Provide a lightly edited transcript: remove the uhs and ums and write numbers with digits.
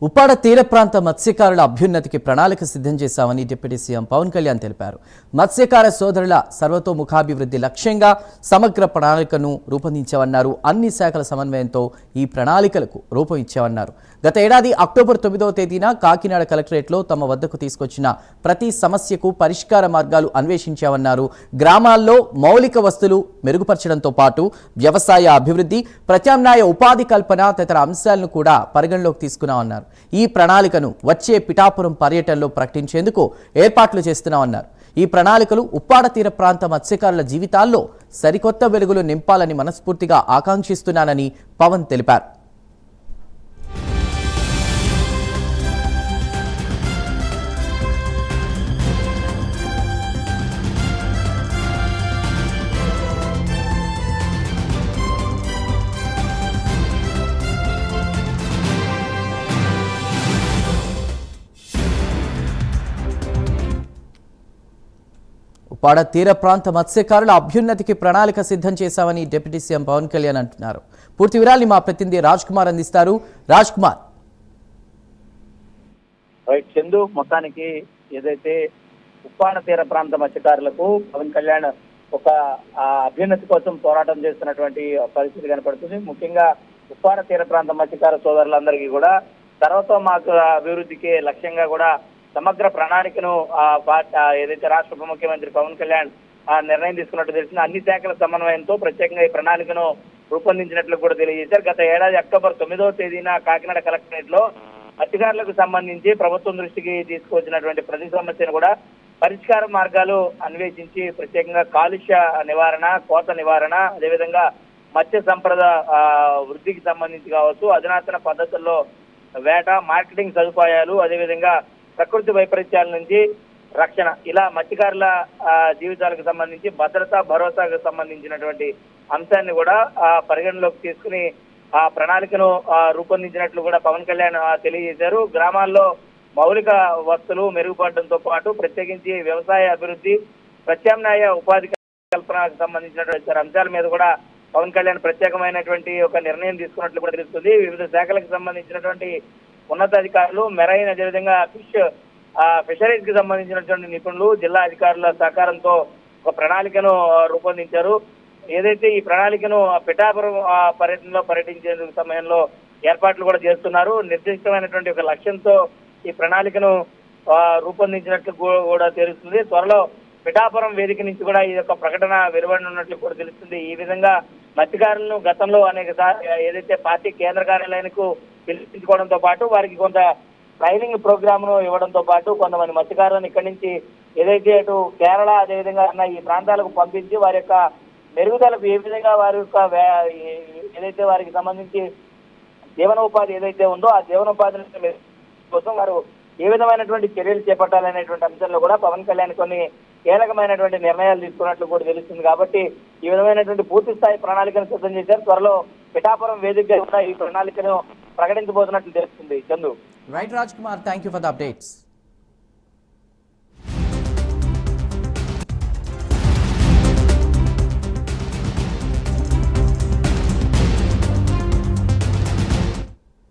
ఉప్పాడ తీర ప్రాంత మత్స్యకారుల అభ్యున్నతికి ప్రణాళిక సిద్ధం చేశామని డిప్యూటీ సీఎం పవన్ కళ్యాణ్ తెలిపారు. మత్స్యకార సోదరుల సర్వతోముఖాభివృద్ధి లక్ష్యంగా సమగ్ర ప్రణాళికను రూపొందించామన్నారు. అన్ని శాఖల సమన్వయంతో ఈ ప్రణాళికలకు రూపం ఇచ్చామన్నారు. గత ఏడాది అక్టోబర్ 9వ తేదీన కాకినాడ కలెక్టరేట్లో తమ వద్దకు తీసుకొచ్చిన ప్రతి సమస్యకు పరిష్కార మార్గాలు అన్వేషించామన్నారు. గ్రామాల్లో మౌలిక వస్తువులు మెరుగుపరచడంతో పాటు వ్యవసాయ అభివృద్ధి, ప్రత్యామ్నాయ ఉపాధి కల్పన తదితర అంశాలను కూడా పరిగణలోకి తీసుకున్నామన్నారు. ఈ ప్రణాళికను వచ్చే పిఠాపురం పర్యటనలో ప్రకటించేందుకు ఏర్పాట్లు చేస్తున్నామన్నారు. ఈ ప్రణాళికలు ఉప్పాడ తీర ప్రాంత మత్స్యకారుల జీవితాల్లో సరికొత్త వెలుగులు నింపాలని మనస్ఫూర్తిగా ఆకాంక్షిస్తున్నానని పవన్ తెలిపారు. ఉప్పాడ తీర ప్రాంత మత్స్యకారుల అభ్యున్నతికి ప్రణాళిక సిద్ధం చేశామని డిప్యూటీ సీఎం పవన్ కళ్యాణ్ అంటున్నారు. పూర్తి వివరాలు మా ప్రతినిధి రాజ్ కుమార్ అందిస్తారు. రాజ్ కుమార్. చందు, మొత్తానికి ఏదైతే ఉప్పాడ తీర ప్రాంత మత్స్యకారులకు పవన్ కళ్యాణ్ ఒక అభ్యున్నతి కోసం పోరాటం చేస్తున్నటువంటి పరిస్థితి కనపడుతుంది. ముఖ్యంగా ఉప్పాడ తీర ప్రాంత మత్స్యకార సోదరులందరికీ కూడా సర్వతోముఖ అభివృద్ధికి లక్ష్యంగా కూడా సమగ్ర ప్రణాళికను ఏదైతే రాష్ట్ర ఉప ముఖ్యమంత్రి పవన్ కళ్యాణ్ నిర్ణయం తీసుకున్నట్టు తెలిసింది. అన్ని శాఖల సమన్వయంతో ప్రత్యేకంగా ఈ ప్రణాళికను రూపొందించినట్లు కూడా తెలియజేశారు. గత ఏడాది అక్టోబర్ 9వ తేదీన కాకినాడ కలెక్టరేట్ లో మత్స్యకారులకు సంబంధించి ప్రభుత్వం దృష్టికి తీసుకొచ్చినటువంటి ప్రతి సమస్యను కూడా పరిష్కార మార్గాలు అన్వేషించి ప్రత్యేకంగా కాలుష్య నివారణ, కోత నివారణ, అదేవిధంగా మత్స్య సంపద వృద్ధికి సంబంధించి కావచ్చు, అధునాతన పద్ధతుల్లో వేట, మార్కెటింగ్ సదుపాయాలు, అదేవిధంగా ప్రకృతి వైపరీత్యాల నుంచి రక్షణ, ఇలా మత్స్యకారుల జీవితాలకు సంబంధించి భద్రత, భరోసాకు సంబంధించినటువంటి అంశాన్ని కూడా పరిగణలోకి తీసుకుని ఆ ప్రణాళికను రూపొందించినట్లు కూడా పవన్ కళ్యాణ్ తెలియజేశారు. గ్రామాల్లో మౌలిక వస్తువులు మెరుగుపడడంతో పాటు ప్రత్యేకించి వ్యవసాయ అభివృద్ధి, ప్రత్యామ్నాయ ఉపాధి కల్పనకు సంబంధించినటువంటి అంశాల మీద కూడా పవన్ కళ్యాణ్ ప్రత్యేకమైనటువంటి ఒక నిర్ణయం తీసుకున్నట్లు కూడా తెలుస్తుంది. వివిధ శాఖలకు సంబంధించినటువంటి ఉన్నతాధికారులు, మెరైన్, అదేవిధంగా ఫిషరీస్ కి సంబంధించినటువంటి నిపుణులు, జిల్లా అధికారుల సహకారంతో ఒక ప్రణాళికను రూపొందించారు. ఏదైతే ఈ ప్రణాళికను పిఠాపురం పర్యటనలో పర్యటించే సమయంలో ఏర్పాట్లు కూడా చేస్తున్నారు. నిర్దిష్టమైనటువంటి ఒక లక్ష్యంతో ఈ ప్రణాళికను రూపొందించినట్లు కూడా తెలుస్తుంది. త్వరలో పిఠాపురం వేదిక నుంచి కూడా ఈ యొక్క ప్రకటన వెలువడనున్నట్లు కూడా తెలుస్తుంది. ఈ విధంగా మత్స్యకారులను గతంలో ఏదైతే పార్టీ కేంద్ర కార్యాలయానికి పిలిపించుకోవడంతో పాటు వారికి కొంత ట్రైనింగ్ ప్రోగ్రామ్ ను ఇవ్వడంతో పాటు కొంతమంది మత్స్యకారులను ఇక్కడి నుంచి ఏదైతే అటు కేరళ, అదేవిధంగా ఈ ప్రాంతాలకు పంపించి వారి యొక్క మెరుగుదలకు ఏ విధంగా వారి యొక్క ఏదైతే వారికి సంబంధించి జీవనోపాధి ఏదైతే ఉందో ఆ జీవనోపాధి కోసం వారు ఏ విధమైనటువంటి చర్యలు చేపట్టాలనేటువంటి అంశంలో కూడా పవన్ కళ్యాణ్ కొన్ని కీలకమైనటువంటి నిర్ణయాలు తీసుకున్నట్లు కూడా తెలుస్తుంది. కాబట్టి ఈ విధమైనటువంటి పూర్తి స్థాయి ప్రణాళికను సిద్ధం చేశారు. త్వరలో పిఠాపురం వేదికగా ఉన్న ఈ ప్రణాళికను ప్రకటించబోతున్నట్లు తెలుస్తుంది. Chandu. Right Raj Kumar, thank you for the updates.